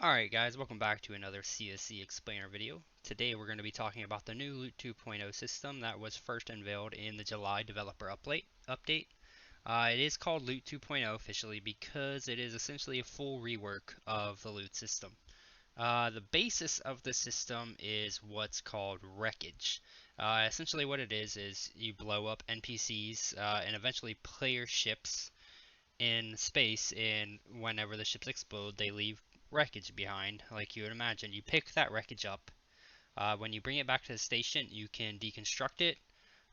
Alright guys, welcome back to another CSC explainer video. Today we're going to be talking about the new Loot 2.0 system that was first unveiled in the July developer update. It is called Loot 2.0 officially because it is essentially a full rework of the loot system. The basis of the system is what's called Wreckage. Essentially what it is you blow up NPCs and eventually player ships in space, and whenever the ships explode, they leave wreckage behind, like you would imagine. You pick that wreckage up. When you bring it back to the station, you can deconstruct it,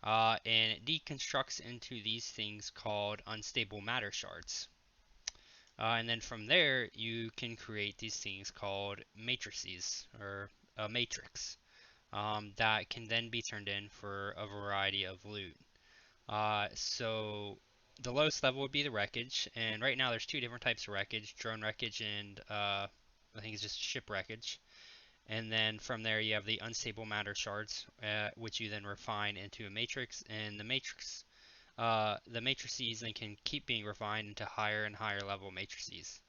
and it deconstructs into these things called unstable matter shards. And then from there, you can create these things called matrices, or a matrix, that can then be turned in for a variety of loot. So the lowest level would be the wreckage, and right now there's two different types of wreckage: drone wreckage and I think it's just ship wreckage. And then from there you have the unstable matter shards, which you then refine into a matrix, and the matrices then can keep being refined into higher and higher level matrices.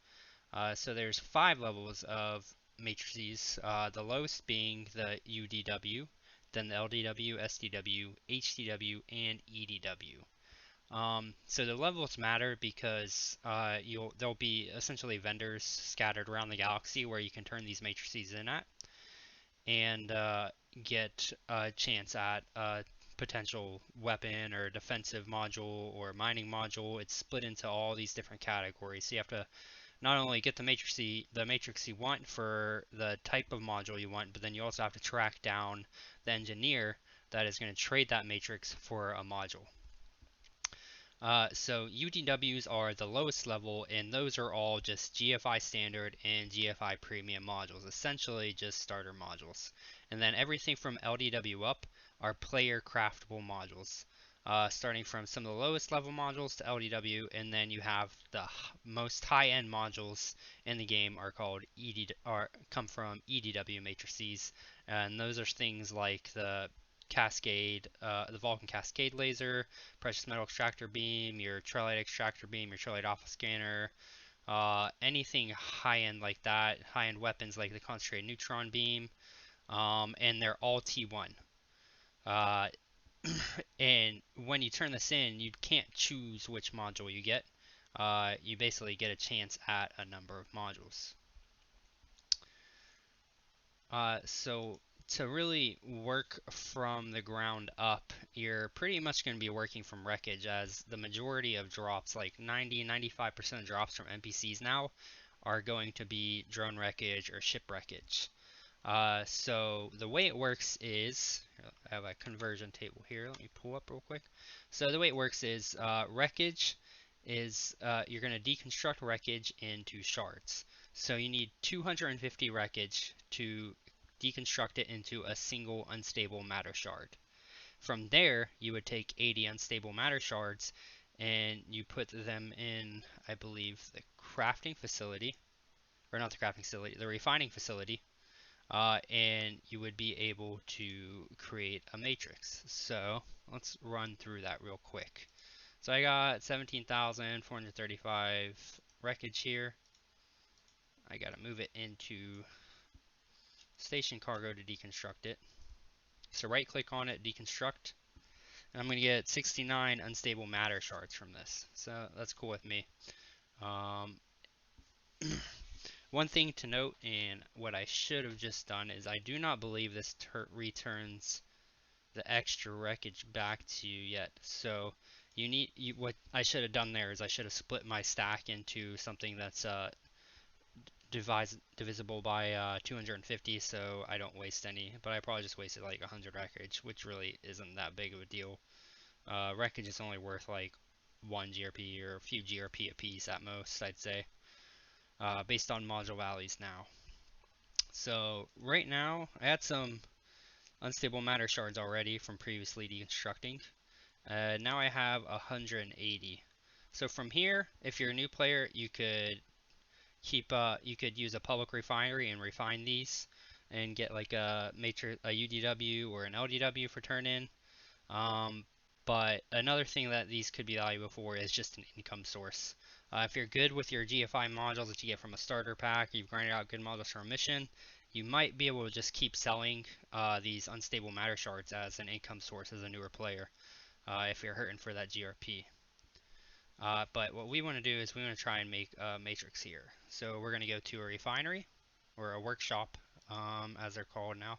So there's 5 levels of matrices, the lowest being the UDW, then the LDW, SDW, HDW, and EDW. So the levels matter because there'll be essentially vendors scattered around the galaxy where you can turn these matrices in at and get a chance at a potential weapon or defensive module or mining module. It's split into all these different categories. So you have to not only get the matrix you want for the type of module you want, but then you also have to track down the engineer that is going to trade that matrix for a module. So UDWs are the lowest level, and those are all just GFI standard and GFI premium modules, essentially just starter modules. And then everything from LDW up are player craftable modules, starting from some of the lowest level modules to LDW, and then you have the most high-end modules in the game are called come from EDW matrices, and those are things like the Vulcan Cascade laser, precious metal extractor beam, your Trellite extractor beam, your Trellite alpha scanner, anything high-end like that, high-end weapons like the concentrated neutron beam, and they're all T1. Uh, and when you turn this in, you can't choose which module you get. You basically get a chance at a number of modules. So to really work from the ground up, you're pretty much going to be working from wreckage, as the majority of drops, like 90-95% of drops from NPCs now, are going to be drone wreckage or ship wreckage. So the way it works is, I have a conversion table here, let me pull up real quick. So the way it works is wreckage is you're going to deconstruct wreckage into shards. So you need 250 wreckage to deconstruct it into a single unstable matter shard. From there, you would take 80 unstable matter shards and you put them in, I believe, the crafting facility, or not the crafting facility, the refining facility, and you would be able to create a matrix. So let's run through that real quick. So I got 17,435 wreckage here. I gotta move it into station cargo to deconstruct it. So right click on it, deconstruct, and I'm going to get 69 unstable matter shards from this. So that's cool with me. One thing to note, and what I should have just done, is I do not believe this returns the extra wreckage back to you yet. So what I should have done there is I should have split my stack into something that's divisible by 250, so I don't waste any, but I probably just wasted like 100 wreckage, which really isn't that big of a deal. Wreckage is only worth like 1 GRP or a few GRP a piece at most, I'd say, based on module values now. So right now, I had some unstable matter shards already from previously deconstructing. Now I have 180. So from here, if you're a new player, you could use a public refinery and refine these and get like a UDW or an LDW for turn in. But another thing that these could be valuable for is just an income source. If you're good with your GFI modules that you get from a starter pack, you've grinded out good modules from a mission, you might be able to just keep selling these unstable matter shards as an income source as a newer player if you're hurting for that GRP. But what we want to do is we want to try and make a matrix here. So we're going to go to a refinery, or a workshop, as they're called now.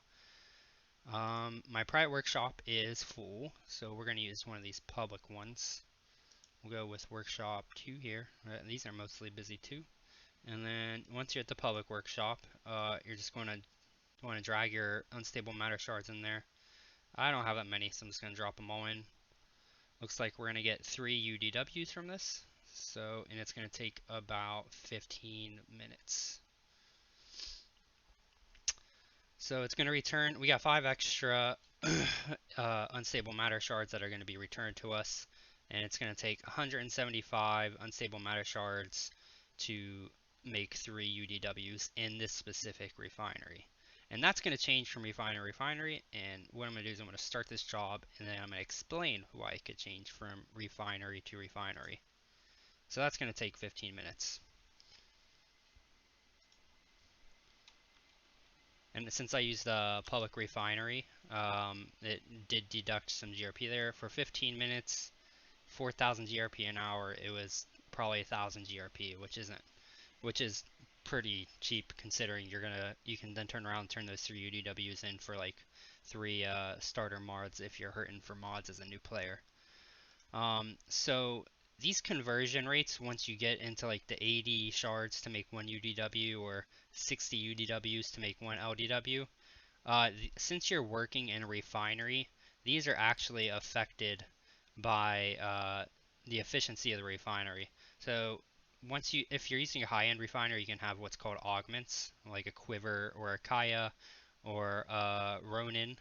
My private workshop is full, so we're going to use one of these public ones. We'll go with workshop 2 here. These are mostly busy too. And then once you're at the public workshop, you're just going to want to drag your unstable matter shards in there. I don't have that many, so I'm just going to drop them all in. Looks like we're going to get 3 UDWs from this. So, and it's going to take about 15 minutes. So it's going to return, we got 5 extra unstable matter shards that are going to be returned to us. And it's going to take 175 unstable matter shards to make 3 UDWs in this specific refinery. And that's going to change from refinery to refinery. And what I'm going to do is I'm going to start this job, and then I'm going to explain why it could change from refinery to refinery. So that's going to take 15 minutes. And since I used the public refinery, it did deduct some GRP there. For 15 minutes, 4,000 GRP an hour, it was probably 1,000 GRP, which is pretty cheap considering you can then turn around and turn those 3 UDWs in for like 3 starter mods if you're hurting for mods as a new player. So these conversion rates, once you get into like the 80 shards to make 1 UDW or 60 UDWs to make 1 LDW, since you're working in a refinery, these are actually affected by the efficiency of the refinery. So if you're using a high-end refinery, you can have what's called augments, like a Quiver or a Kaya or a Ronin,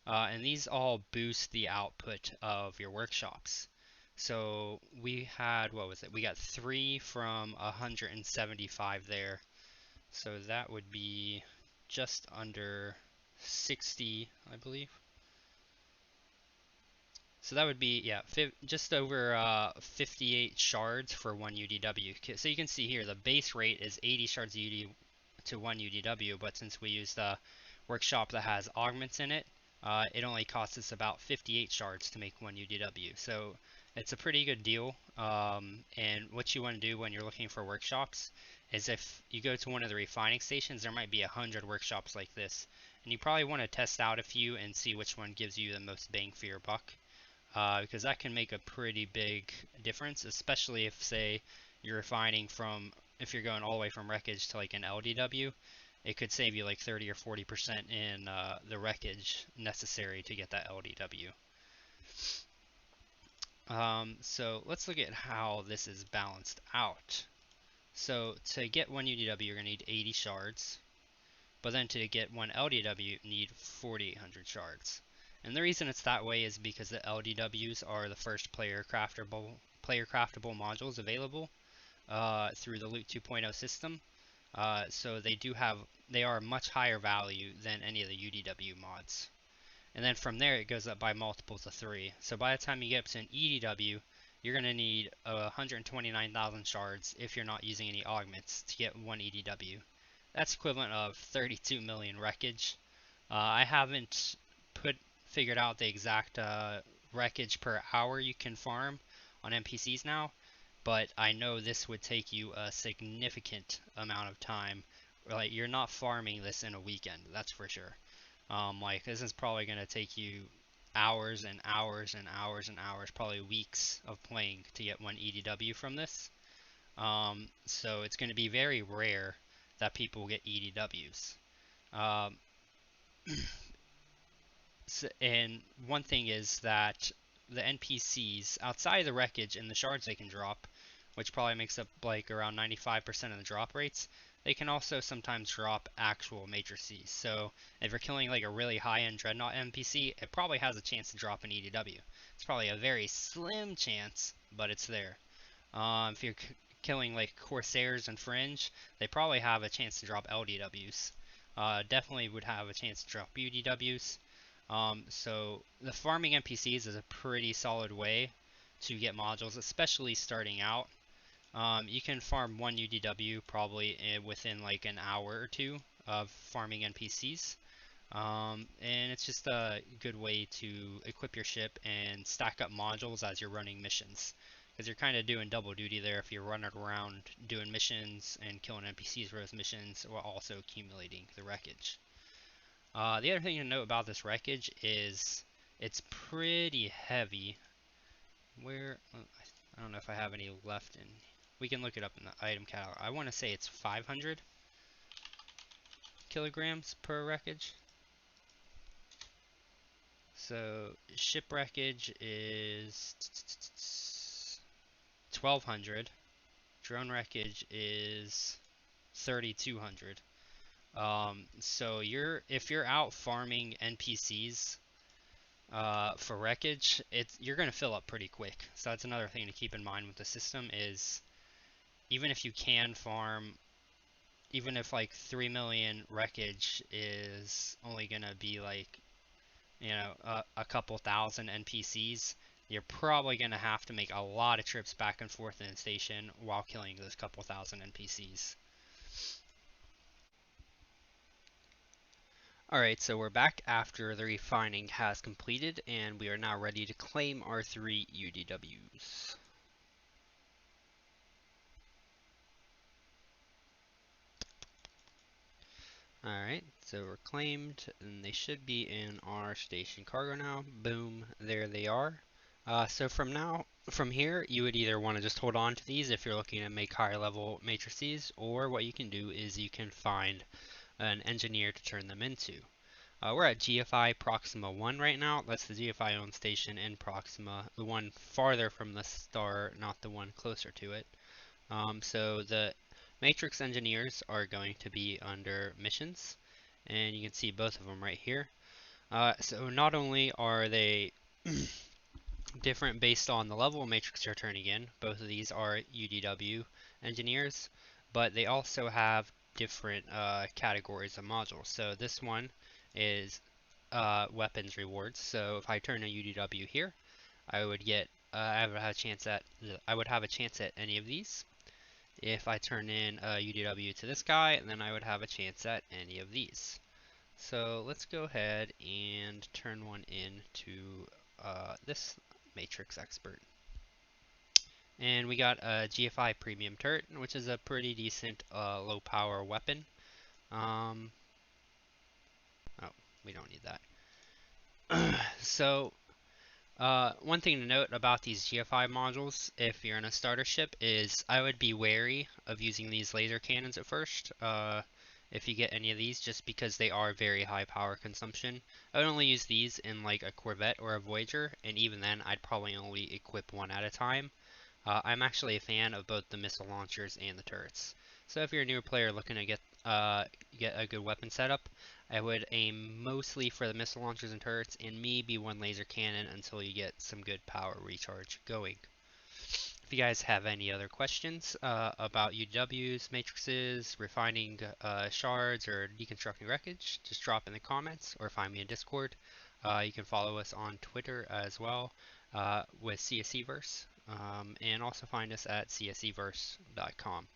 and these all boost the output of your workshops. So we had, what was it? We got 3 from 175 there. So that would be just under 60, I believe. So that would be, yeah, just over 58 shards for 1 UDW. So you can see here the base rate is 80 shards UD to 1 UDW, but since we use the workshop that has augments in it, it only costs us about 58 shards to make 1 UDW. So it's a pretty good deal. And what you want to do when you're looking for workshops is if you go to one of the refining stations, there might be 100 workshops like this. And you probably want to test out a few and see which one gives you the most bang for your buck. Because that can make a pretty big difference, especially if, say, you're refining if you're going all the way from Wreckage to like an LDW, it could save you like 30 or 40% in the wreckage necessary to get that LDW. So let's look at how this is balanced out. So to get 1 UDW, you're going to need 80 shards, but then to get 1 LDW, you need 4,800 shards. And the reason it's that way is because the LDWs are the first player craftable modules available through the Loot 2.0 system. So they are much higher value than any of the UDW mods. And then from there it goes up by multiples of 3. So by the time you get up to an EDW, you're going to need 129,000 shards if you're not using any augments to get 1 EDW. That's equivalent of 32 million wreckage. I haven't figured out the exact wreckage per hour you can farm on NPCs now, but I know this would take you a significant amount of time. Like, you're not farming this in a weekend, that's for sure. Like, this is probably going to take you hours and hours and hours and hours, probably weeks of playing to get 1 EDW from this. So it's going to be very rare that people get EDWs. And one thing is that the NPCs outside of the wreckage and the shards they can drop, which probably makes up like around 95% of the drop rates, they can also sometimes drop actual matrices. So if you're killing like a really high-end Dreadnought NPC, it probably has a chance to drop an EDW. It's probably a very slim chance, but it's there. If you're killing like Corsairs and Fringe, they probably have a chance to drop LDWs. Definitely would have a chance to drop UDWs. So the farming NPCs is a pretty solid way to get modules, especially starting out. You can farm one UDW probably within like an hour or two of farming NPCs. And it's just a good way to equip your ship and stack up modules as you're running missions. Because you're kind of doing double duty there if you're running around doing missions and killing NPCs for those missions while also accumulating the wreckage. The other thing to note about this wreckage is it's pretty heavy. Where, I don't know if I have any left in, we can look it up in the item catalog. I want to say it's 500 kilograms per wreckage. So ship wreckage is 1200. Drone wreckage is 3200. So if you're out farming NPCs for wreckage, you're gonna fill up pretty quick. So that's another thing to keep in mind with the system is even if you can farm, even if like 3 million wreckage is only gonna be like a couple thousand NPCs, you're probably going to have to make a lot of trips back and forth in the station while killing those couple thousand NPCs. Alright, so we're back after the refining has completed, and we are now ready to claim our 3 UDWs. Alright, so we're claimed, and they should be in our station cargo now. Boom, there they are. So from here, you would either want to just hold on to these if you're looking to make higher level matrices, or what you can do is you can find an engineer to turn them into. We're at GFI Proxima 1 right now. That's the GFI owned station in Proxima, the one farther from the star, not the one closer to it. So the matrix engineers are going to be under missions, and you can see both of them right here. So not only are they different based on the level of matrix you're turning in, both of these are UDW engineers, but they also have different categories of modules. So this one is weapons rewards. So if I turn a UDW here, I would get I would have a chance at any of these. If I turn in a UDW to this guy, then I would have a chance at any of these. So let's go ahead and turn one in to this matrix expert. And we got a GFI premium turret, which is a pretty decent low power weapon. Oh, we don't need that. So one thing to note about these GFI modules, if you're in a starter ship, is I would be wary of using these laser cannons at first. If you get any of these, just because they are very high power consumption. I would only use these in like a Corvette or a Voyager, and even then I'd probably only equip one at a time. I'm actually a fan of both the missile launchers and the turrets. So if you're a newer player looking to get a good weapon setup, I would aim mostly for the missile launchers and turrets, and maybe one laser cannon until you get some good power recharge going. If you guys have any other questions about UWs, matrices, refining shards, or deconstructing wreckage, just drop in the comments or find me in Discord. You can follow us on Twitter as well with CSCverse, and also find us at cscverse.com.